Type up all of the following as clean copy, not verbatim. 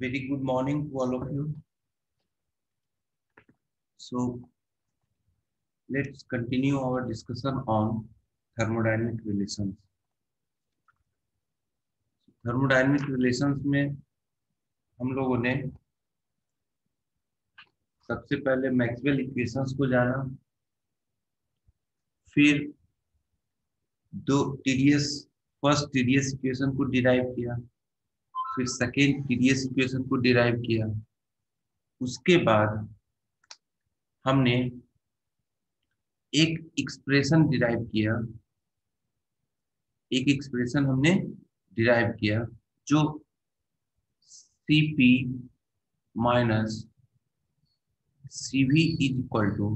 Very good morning to all of you. So let's continue our discussion on thermodynamic relations. Thermodynamic relations में हम लोगों ने सबसे पहले मैक्सवेल इक्वेशंस को जाना, फिर फर्स्ट टीडीएस इक्वेशन को डिराइव किया, फिर सेकेंड टीडीएस इक्वेशन को डिराइव किया। उसके बाद हमने एक एक्सप्रेशन डिराइव किया जो Cp minus Cv is equal to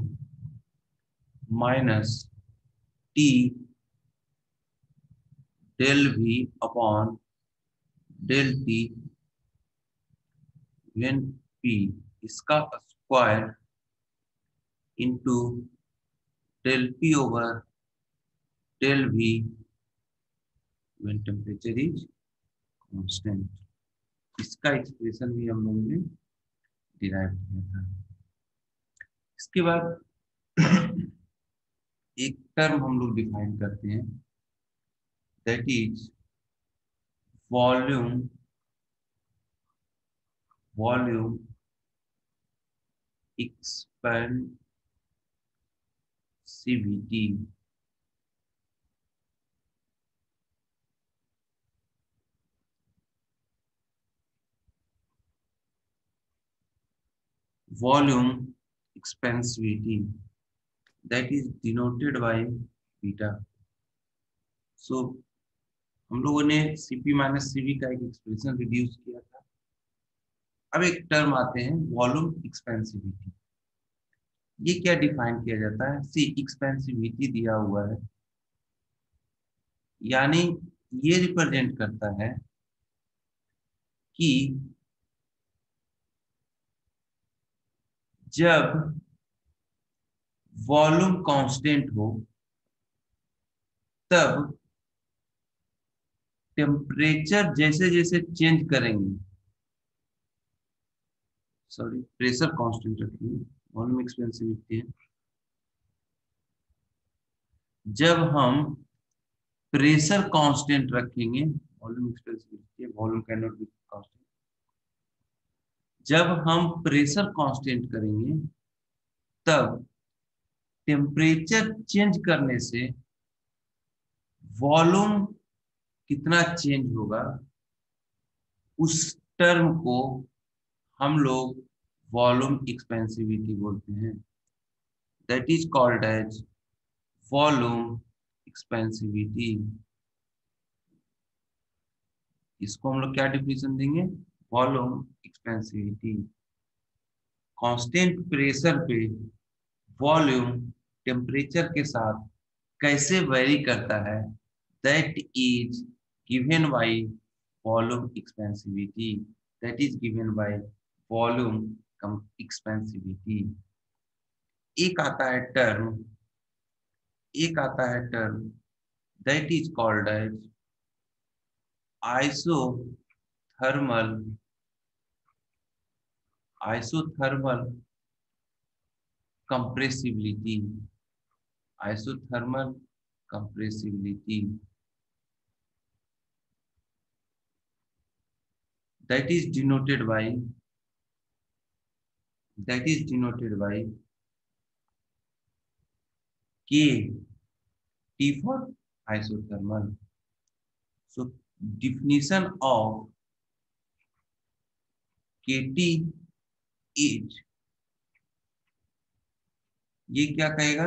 minus T del V upon del T when P इसका square into del P over del V when temperature is constant. इसका एक्सप्रेशन भी हम लोगों ने डिराइव किया था। इसके बाद एक टर्म हम लोग डिफाइन करते हैं, that is volume expansivity. volume expansivity that is denoted by beta. So हम लोगों ने Cp माइनस Cv का एक एक्सप्रेशन रिड्यूस किया था। अब एक टर्म आते हैं वॉल्यूम एक्सपेंसिविटी। ये क्या डिफाइन किया जाता है? सी एक्सपेंसिविटी दिया हुआ है, यानी ये रिप्रेजेंट करता है कि जब वॉल्यूम कांस्टेंट हो तब टेम्परेचर जैसे जैसे चेंज करेंगे, सॉरी प्रेशर कांस्टेंट रखेंगे, वॉल्यूम एक्सपेंसिविटी है। जब हम प्रेशर कांस्टेंट रखेंगे, volume expansivity, volume can not be constant. जब हम प्रेशर कांस्टेंट करेंगे तब टेम्परेचर चेंज करने से वॉल्यूम कितना चेंज होगा, उस टर्म को हम लोग वॉल्यूम एक्सपेंसिविटी बोलते हैं। That is called as volume expansivity. इसको हम लोग क्या डिफिनेशन देंगे? Volume expansivity. कांस्टेंट प्रेशर पे वॉल्यूम टेम्परेचर के साथ कैसे वेरी करता है, that is given by volume expansivity. That is given by volume expansivity. एक आता है term that is called as isothermal compressibility that is denoted by K, T for isothermal. So definition of KT is, ये क्या कहेगा?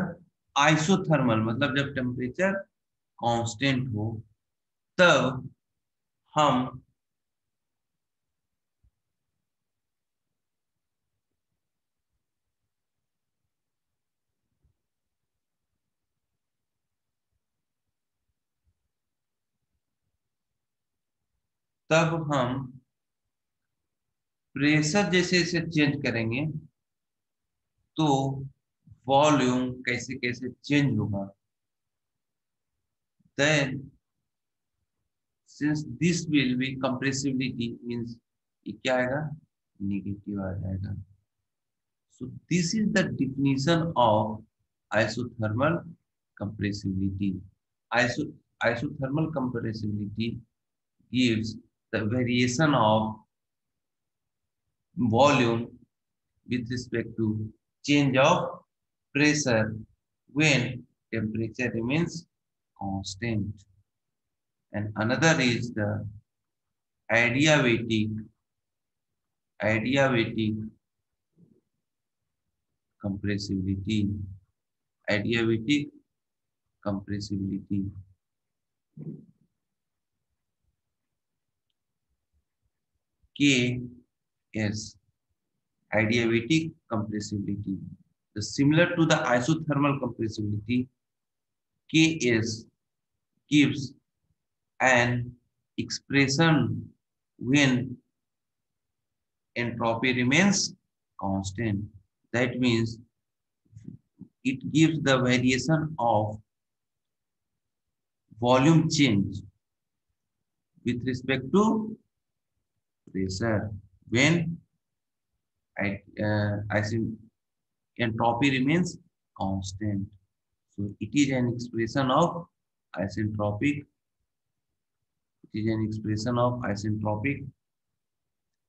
Isothermal मतलब जब temperature constant हो तब हम प्रेशर जैसे जैसे चेंज करेंगे तो वॉल्यूम कैसे कैसे चेंज होगा। Then since this will be compressibility means ये क्या आएगा, नेगेटिव आ जाएगा। So this is the definition of isothermal compressibility. Isothermal compressibility gives the variation of volume with respect to change of pressure when temperature remains constant. And another is the adiabatic compressibility. Adiabatic compressibility. Ks, adiabatic compressibility. Similar to the isothermal compressibility, Ks gives an expression when entropy remains constant. That means it gives the variation of volume change with respect to pressure when entropy remains constant. So it is an expression of isentropic. It is an expression of isentropic,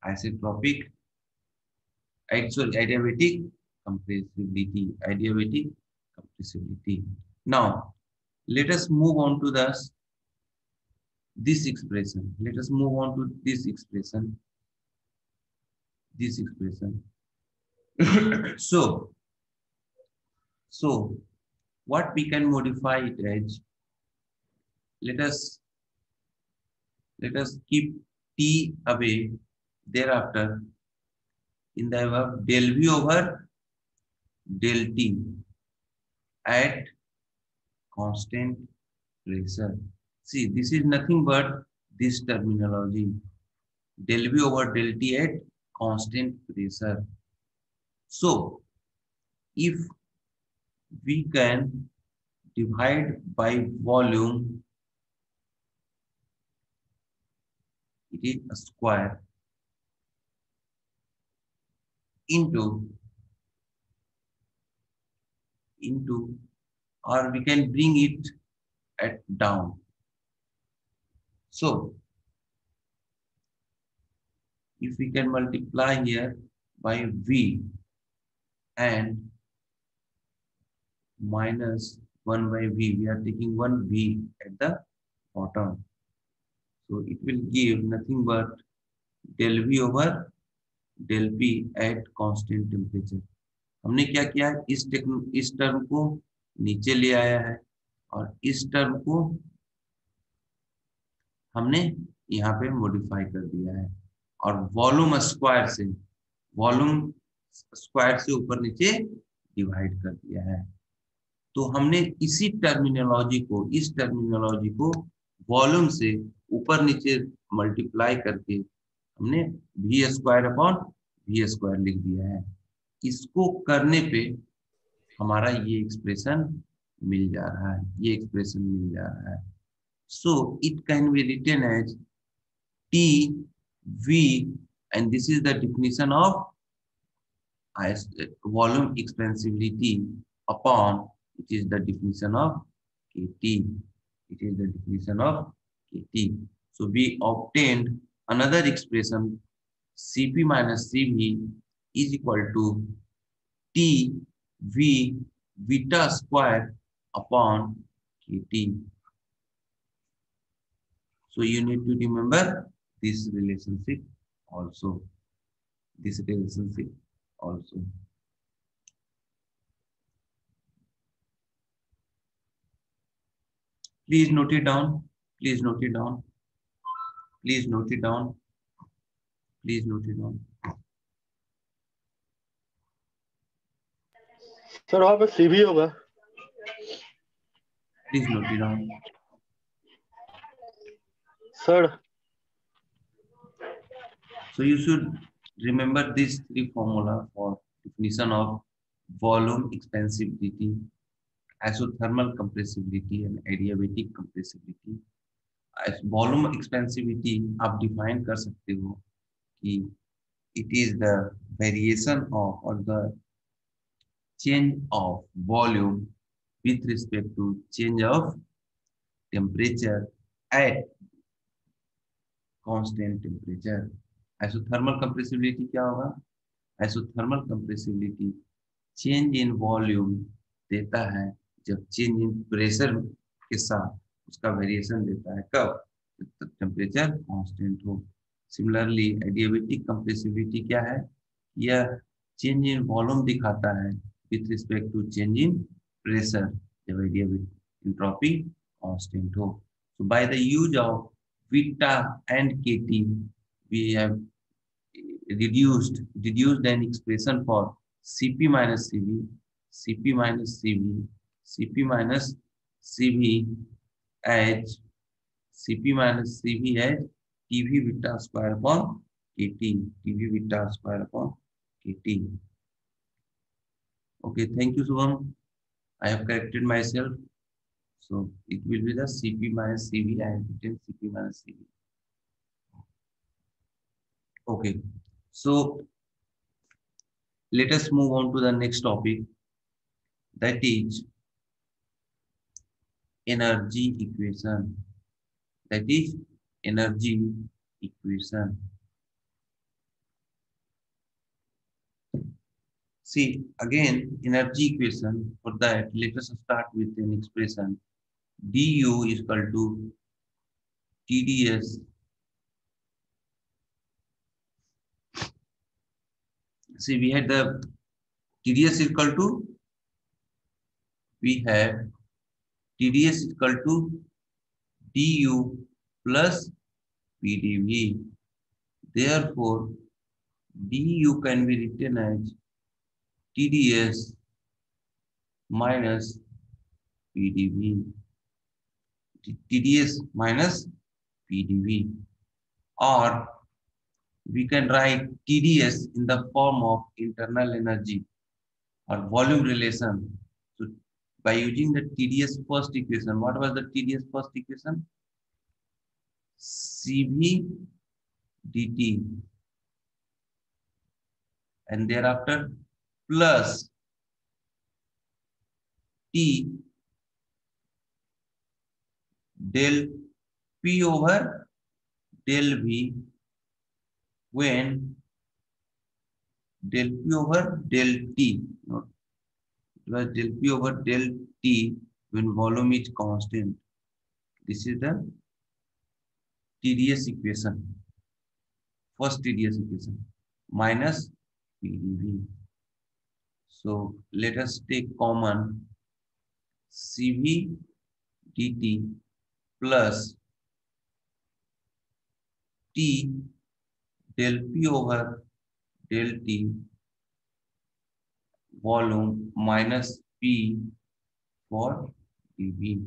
adiabatic compressibility. Adiabatic compressibility. Now let us move on to this expression. Let us move on to this expression. This expression. So what we can modify it as, let us keep t away. Thereafter, in the above, del v over del t at constant pressure. See, this is nothing but this terminology, del v over del t at constant pressure. So if we can divide by volume, it is a square into, or we can bring it at down. So if we can multiply here by v and minus 1 by v, we are taking 1 v at the bottom. So it will give nothing but del v over del p at constant temperature. हमने क्या किया है, इस term को नीचे ले आया है और इस टर्म को हमने यहाँ पे मॉडिफाई कर दिया है और वॉल्यूम स्क्वायर से ऊपर नीचे डिवाइड कर दिया है। तो हमने इस टर्मिनोलॉजी को वॉल्यूम से ऊपर नीचे मल्टीप्लाई करके हमने v square upon v square लिख दिया है। इसको करने पे हमारा ये एक्सप्रेशन मिल जा रहा है, So it can be written as TV, and this is the definition of volume expansibility upon, it is the definition of KT. So we obtained another expression, Cp minus Cv is equal to TV beta square upon KT. So you need to remember this relationship also. Please note it down. Sir वहां पे CV होगा। Please note it down. Sir So you should remember these three formula for definition of volume expansibility, isothermal compressibility and adiabatic compressibility. Volume expansivity आप define कर सकते हो कि it is the variation of or the change of volume with respect to change of temperature at constant temperature. Isothermal compressibility क्या होगा? Isothermal compressibility change in volume देता है जब चेंज इन प्रेशर के साथ उसका वेरिएशन देता है कब? जब टेम्परेचर कांस्टेंट हो. सिमिलरली एडियाबेटिक कंप्रेसिबिलिटी क्या है? यह चेंज इन वॉल्यूम दिखाता है with respect to change in pressure जब एडियाबेटिक एंट्रोपी कांस्टेंट हो. So by the use of Vita and KT, we have reduced an expression for Cp minus Cv, Cp minus Cv, Cp minus Cv as Cp minus Cv as Tv beta square upon Kt, Tv beta square upon Kt. Okay, thank you, Subham. I have corrected myself. So it will be the Cp minus Cv. I have written Cp minus Cv. Okay, so let us move on to the next topic, that is energy equation. That is energy equation. See, again, energy equation. For that, let us start with an expression. Du is equal to TdS. See, we had the TdS is equal to, we have TdS is equal to du plus PdV. Therefore, du can be written as TdS minus PdV. TdS minus PdV. Or we can write TdS in the form of internal energy or volume relation. So by using the TdS first equation, what was the TdS first equation? Cv dt, and thereafter plus T del P over del V when del P over del T, no, it was del P over del T when volume is constant. This is the TdS equation, first TdS equation, minus PdV. So let us take common Cv dt plus T del P over del T volume minus P for dV.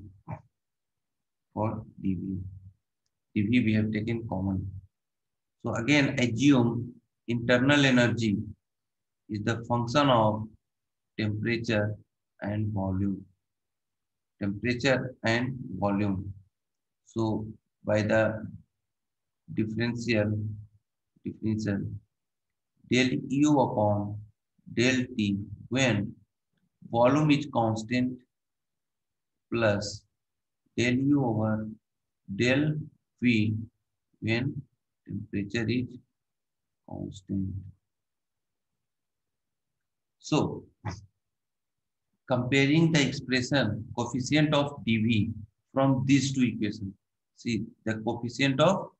For dV. dV we have taken common. So again, assume internal energy is the function of temperature and volume. Temperature and volume. So by the differential del U upon del T when volume is constant plus del U over del V when temperature is constant. So comparing the expression coefficient of dV from these two equations. See, the coefficient of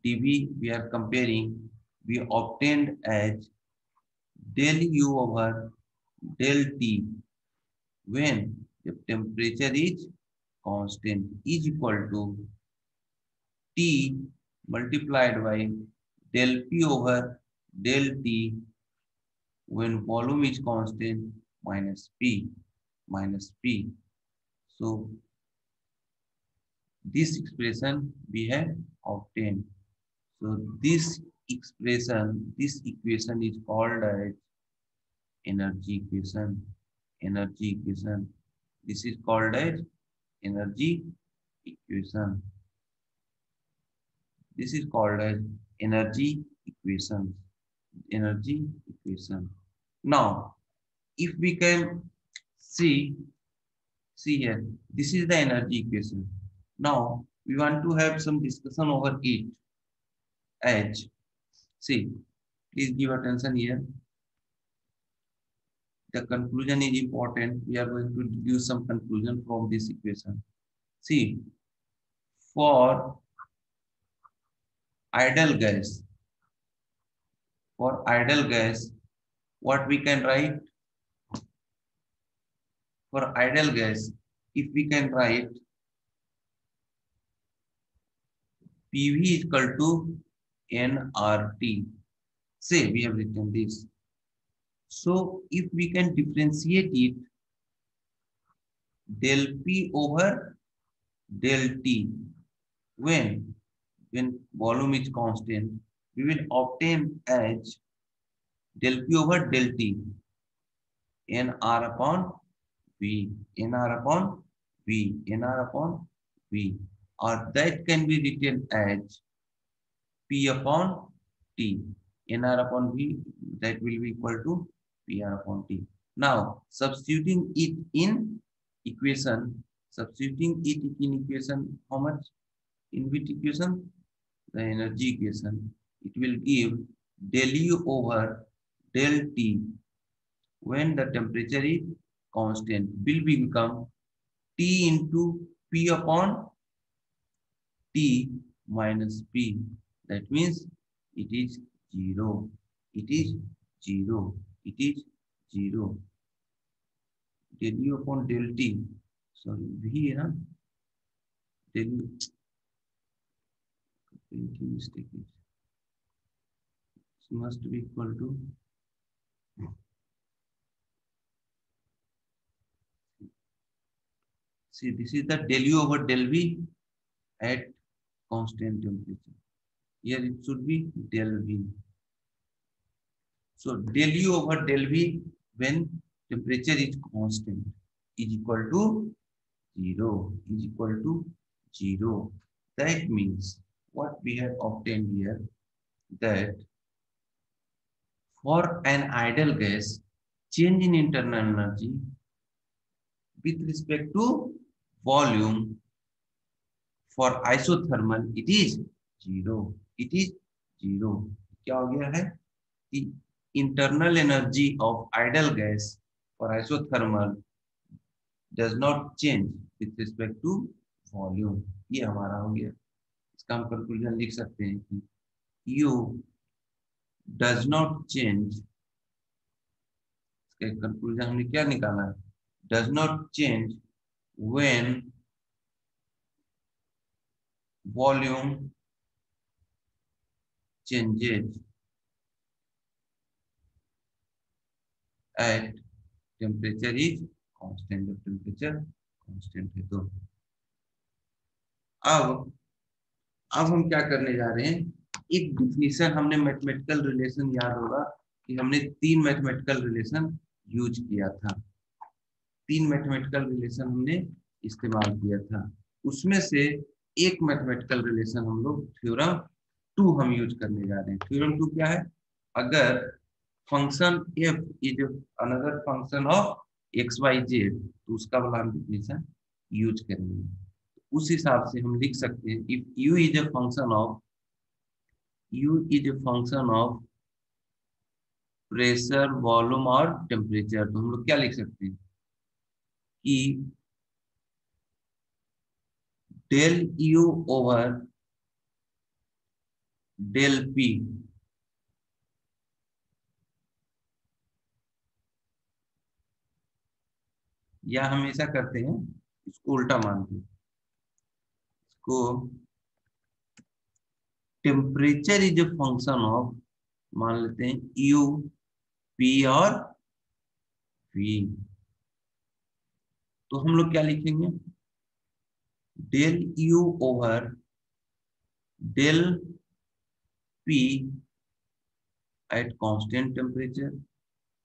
dV we are comparing, we obtained as del U over del T when the temperature is constant is equal to T multiplied by del P over del T when volume is constant minus P. So this expression we have obtained. So this equation is called as energy equation. This is called as energy equation. This is called as energy equation. Energy equation. Now, if we can see here, this is the energy equation. Now, we want to have some discussion over it. H. See, please give attention here. The conclusion is important. We are going to deduce some conclusion from this equation. See, for ideal gas, what we can write? For ideal gas, if we can write PV is equal to nRT. Say we have written this. So if we can differentiate it, del P over del T, when volume is constant, we will obtain as del P over del T, nR upon V, nR upon V, nR upon V, or that can be written as P upon T, nR upon V, that will be equal to PR upon T. Now, substituting it in equation, how much? In which equation? The energy equation. It will give del U over del T when the temperature is constant will become T into P upon T minus P. That means it is 0. It is 0. It is 0. Del U upon del T. Sorry, V, huh? Del U. Mistake is. It must be equal to. See, this is the del U over del V at constant temperature. Here it should be del V. So del U over del V when temperature is constant is equal to 0. Is equal to 0. That means what we have obtained here, that for an ideal gas, change in internal energy with respect to volume for isothermal it is 0. It is 0. क्या हो गया है? The internal energy of ideal gas for isothermal does not change with respect to volume. ये हमारा हो गया. इसका हम कंक्लूजन लिख सकते हैं कि U does not change. इसका कंक्लूजन हमने क्या निकाला है? Does not change when volume changes at temperature is constant. जब temperature constant है तो अब हम क्या करने जा रहे हैं? एक डिफिनीशन, हमने मैथमेटिकल रिलेशन याद होगा कि हमने 3 मैथमेटिकल रिलेशन यूज किया था. 3 मैथमेटिकल रिलेशन हमने इस्तेमाल किया था. उसमें से एक मैथमेटिकल रिलेशन हम लोग थ्योरम 2 हम यूज करने जा रहे हैं. थ्योरम 2 क्या है? अगर function f is another function of X Y Z तो उसका वाला हम डिफिनीशन यूज करेंगे. उस हिसाब से हम लिख सकते हैं if u is a function of pressure, volume और टेम्परेचर, तो हम लोग क्या लिख सकते हैं कि del U over del P या हमेशा करते हैं इसको उल्टा मानते हैं, इसको temperature is a function of मान लेते हैं U, P और V. तो हम लोग क्या लिखेंगे? Del U over del P at constant temperature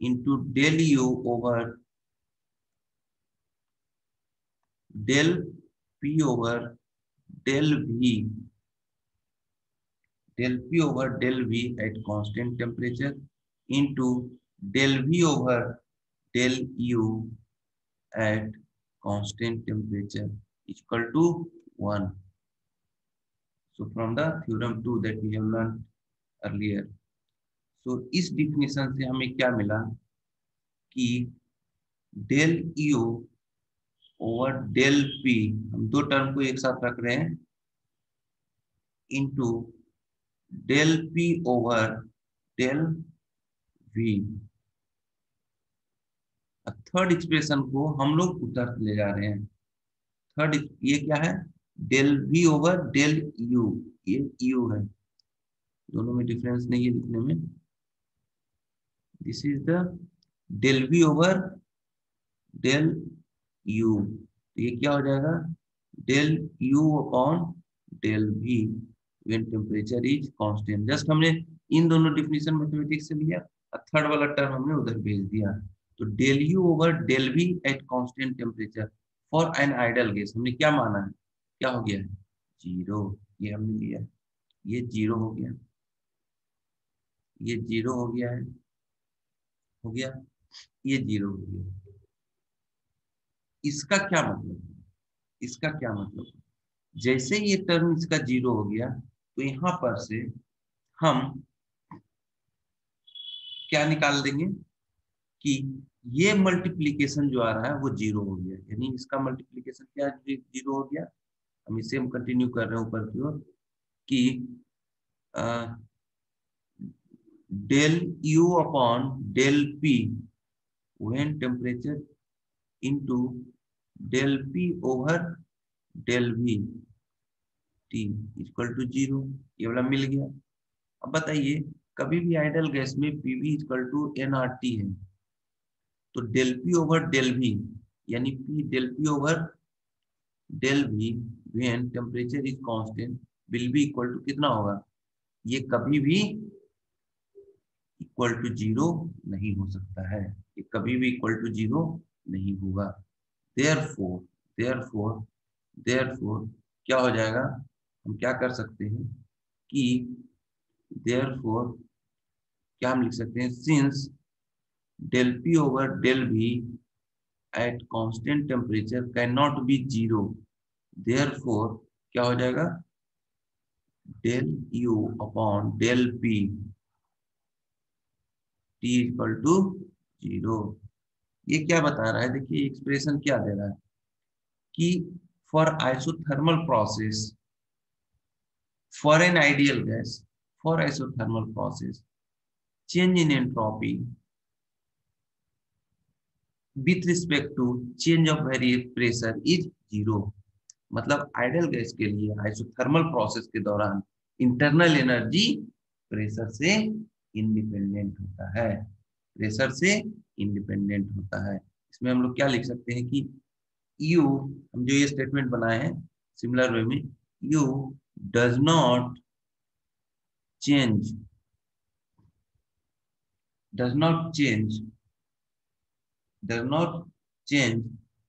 into del U over del P over del V del P over del V at constant temperature into del V over del U at constant temperature is equal to 1. So from the theorem 2 that we have learned earlier. So इस definition से हमें क्या मिला कि del U over del P, हम दो term को एक साथ रख रहे हैं, into del P over del V. Third expression को हम लोग उधर ले जा रहे हैं. थर्ड ये क्या है? Del V over del U. ये U है, दोनों में डिफरेंस नहीं है लिखने में. This is the del V over del U. तो ये क्या हो जाएगा? Del U upon del V when temperature is constant. Just हमने इन दोनों डिफिनेशन मैथमेटिक्स से लिया, थर्ड वाला टर्म हमने उधर भेज दिया. तो del U over del V at constant temperature for an ideal gas हमने क्या माना है? क्या हो गया है? 0. ये हमने लिया, ये 0 हो गया, ये 0 हो गया है, हो गया, ये 0 हो गया. इसका क्या मतलब? इसका क्या मतलब? जैसे ये टर्म इसका 0 हो गया तो यहां पर से हम क्या निकाल देंगे कि ये मल्टीप्लीकेशन जो आ रहा है वो 0 हो गया, यानी इसका मल्टीप्लीकेशन क्या 0 हो गया. हम इसे हम कंटिन्यू कर रहे हैं ऊपर की ओर कि del U upon del P when temperature into del P over del V T equal to 0. ये वाला मिल गया. अब बताइए, कभी भी आइडल गैस में PV इक्वल टू nRT है, तो del P over del V यानी P del P over del V when temperature is constant will be equal to कितना होगा? ये कभी भी इक्वल टू 0 नहीं हो सकता है, ये कभी भी इक्वल टू 0 नहीं होगा. देयरफॉर देयरफॉर देयरफॉर क्या हो जाएगा? हम क्या कर सकते हैं कि देयरफॉर क्या हम लिख सकते हैं? Since del P over del V at constant temperature cannot be 0, therefore क्या हो जाएगा? del U upon del P T equal to 0. ये क्या बता रहा है? देखिए एक्सप्रेशन क्या दे रहा है कि for isothermal process for an ideal gas, for isothermal process change in entropy with respect to change of pressure is 0. मतलब आइडियल गैस के लिए आइसोथर्मल प्रोसेस के दौरान इंटरनल एनर्जी प्रेशर से इंडिपेंडेंट होता है, प्रेशर से इंडिपेंडेंट होता है. इसमें हम लोग क्या लिख सकते हैं कि U, हम जो ये स्टेटमेंट बनाए हैं सिमिलर वे में, U does not change does not change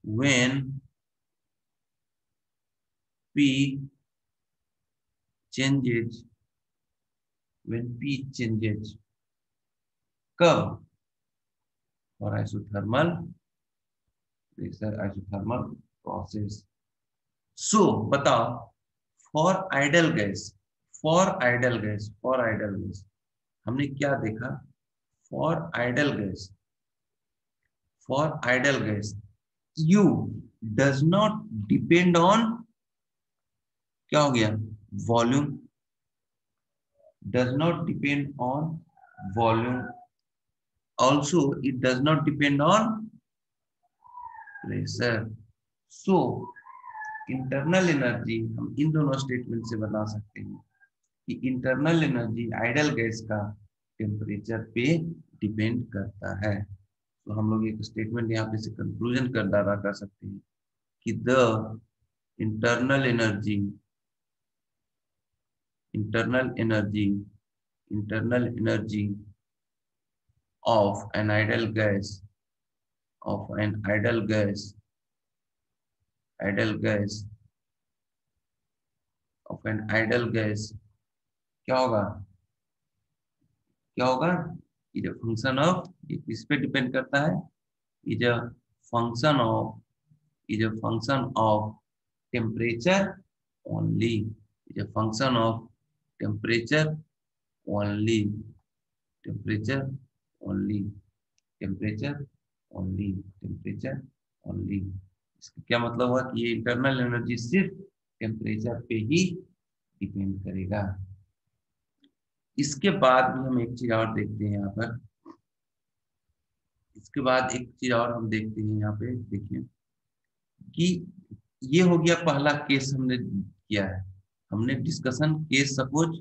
when P changes कब? for isothermal pressure isothermal process. So बताओ, for idle gas हमने क्या देखा? for idle gas U does not depend on, क्या हो गया? Volume. does not depend on volume, also it does not depend on pressure. So internal energy हम इन दोनों statement से बता सकते हैं कि इंटरनल एनर्जी आइडल गैस का टेम्परेचर पे डिपेंड करता है. तो हम लोग एक स्टेटमेंट यहाँ पे से कंक्लूजन कर दावा कर सकते हैं कि the internal energy of an ideal gas क्या होगा, क्या होगा, इज अ फंक्शन ऑफ, इस पे डिपेंड करता है, is a function of, is a function of temperature only, is a function of temperature only, temperature only, temperature only, temperature only। इसका क्या मतलब हुआ कि ये इंटरनल एनर्जी सिर्फ टेम्परेचर पे ही डिपेंड करेगा। इसके बाद भी हम एक चीज और देखते हैं यहाँ पर, इसके बाद एक चीज और हम देखते हैं यहाँ पे, देखिए कि ये हो गया पहला केस हमने किया है, हमने डिस्कशन केस सपोज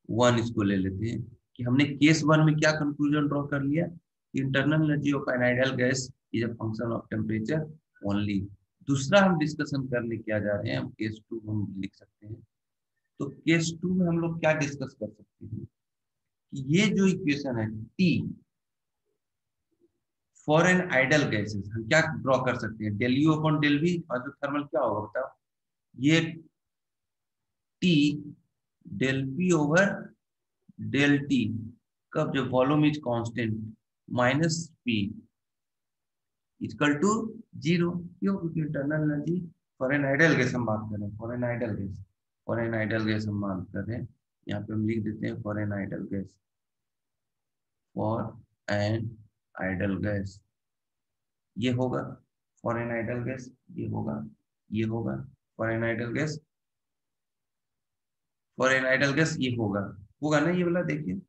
वन इसको ले लेते हैं कि हमने केस वन में क्या कंक्लूजन ड्रॉ कर लिया, internal energy of N ideal gas is a function of temperature only. दूसरा हम डिस्कशन करने क्या जा रहे हैं, हम केस टू हम लिख सकते हैं। तो केस टू में हम लोग क्या डिस्कस कर सकते हैं कि ये जो इक्वेशन है T for an ideal gases, हम क्या ड्रॉ कर सकते हैं, del U upon del V, और जो थर्मल क्या होगा बताओ, ये T del P over del T, कब, जब volume is constant, minus P equal to zero. क्यों, क्योंकि internal energy for an ideal gas हम बात कर रहे हैं, for an ideal gas, for an ideal gas हम बात कर रहे हैं, यहाँ पे हम लिख देते हैं for an ideal gas, for an ideal gas ये होगा, फॉर एन आइडियल गैस ये होगा, ये होगा, for an ideal gas, for an ideal gas ये होगा, होगा ना ये वाला, देखिए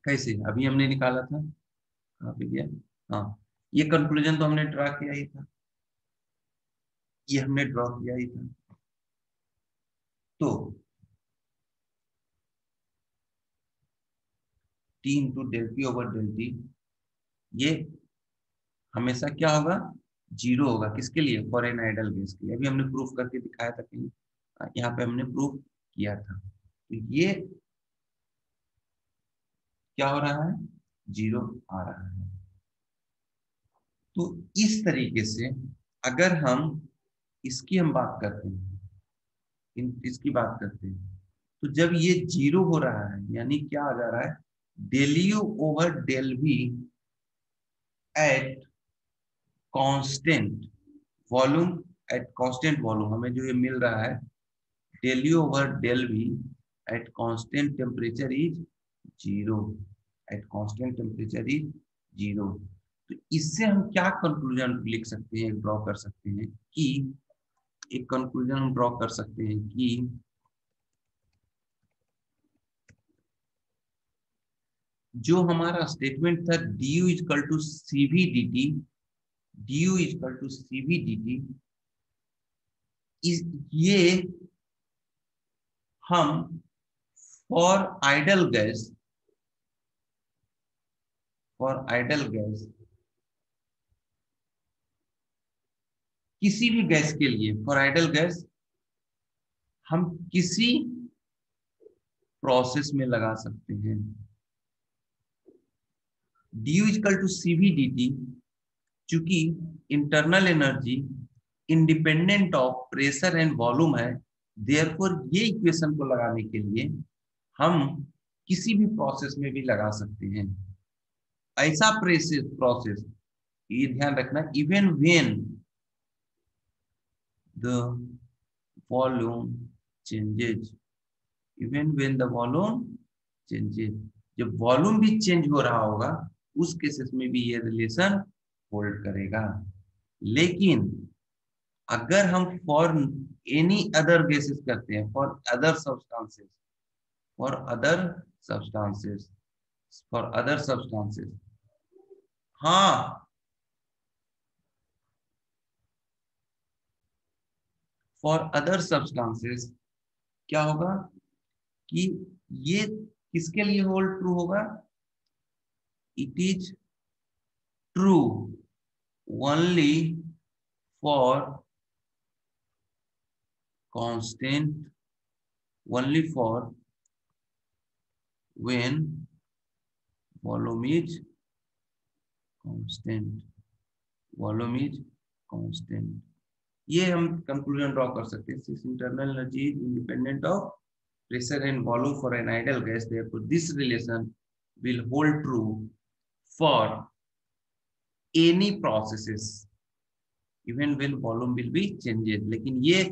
कैसे अभी हमने निकाला था, कहाँ पे गया, हाँ ये कंक्लूजन तो हमने ड्रा किया ही था, ये हमने ड्रॉ किया ही था। तो T into del P over del T, ये हमेशा क्या होगा, जीरो होगा, किसके लिए, फॉर एन आइडियल गैस के लिए, अभी हमने प्रूफ करके दिखाया था कहीं, यहाँ पे हमने प्रूफ किया था। तो ये क्या हो रहा है, जीरो आ रहा है। तो इस तरीके से अगर हम इसकी हम बात करते हैं, इसकी बात करते हैं, तो जब ये जीरो हो रहा है यानी क्या आ जा रहा है, del U over del V at constant volume, at constant volume हमें जो ये मिल रहा है, del U over del V at constant temperature is zero, at constant temperature is zero. तो इससे हम क्या कंक्लूजन लिख सकते हैं, ड्रॉ कर सकते हैं कि, एक कंक्लूजन हम ड्रॉ कर सकते हैं कि जो हमारा स्टेटमेंट था D U equal to C V D T, D U equal to C V D T, ये हम for ideal gas, for ideal gas किसी भी गैस के लिए, फॉर आइडल गैस हम किसी प्रोसेस में लगा सकते हैं। D U equal to C V D T, चूंकि internal energy independent of pressure and volume है, देयरफॉर ये इक्वेशन को लगाने के लिए हम किसी भी प्रोसेस में भी लगा सकते हैं। ऐसा प्रेशर प्रोसेस, ये ध्यान रखना, even when the volume changes, even when the volume changes, जब वॉल्यूम भी चेंज हो रहा होगा उस केसेस में भी ये रिलेशन होल्ड करेगा। लेकिन अगर हम फॉर एनी अदर गैसेस करते हैं, for other substances, for other substances, for other substances, हाँ फॉर अदर सब्सटेंसेस क्या होगा कि ये किसके लिए होल्ड ट्रू होगा, it is true only for constant, only for when volume is constant, volume is constant. ये हम कंक्लूजन ड्रॉ कर सकते हैं, since internal energy independent of pressure and volume for an ideal gas, therefore this relation will hold true for any processes even when volume will be changes. लेकिन ये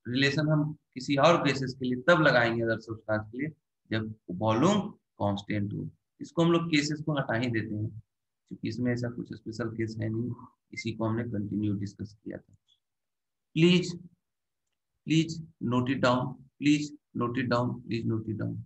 relation हम किसी और केसेस के लिए तब लगाएंगे अदर सब्सटेंस के लिए जब वॉल्यूम कांस्टेंट हो। इसको हम लोग केसेस को हटा ही देते हैं क्योंकि इसमें ऐसा कुछ स्पेशल केस है नहीं, इसी को हमने कंटिन्यू डिस्कस किया था। Please please note it down, please note it down, please note it down.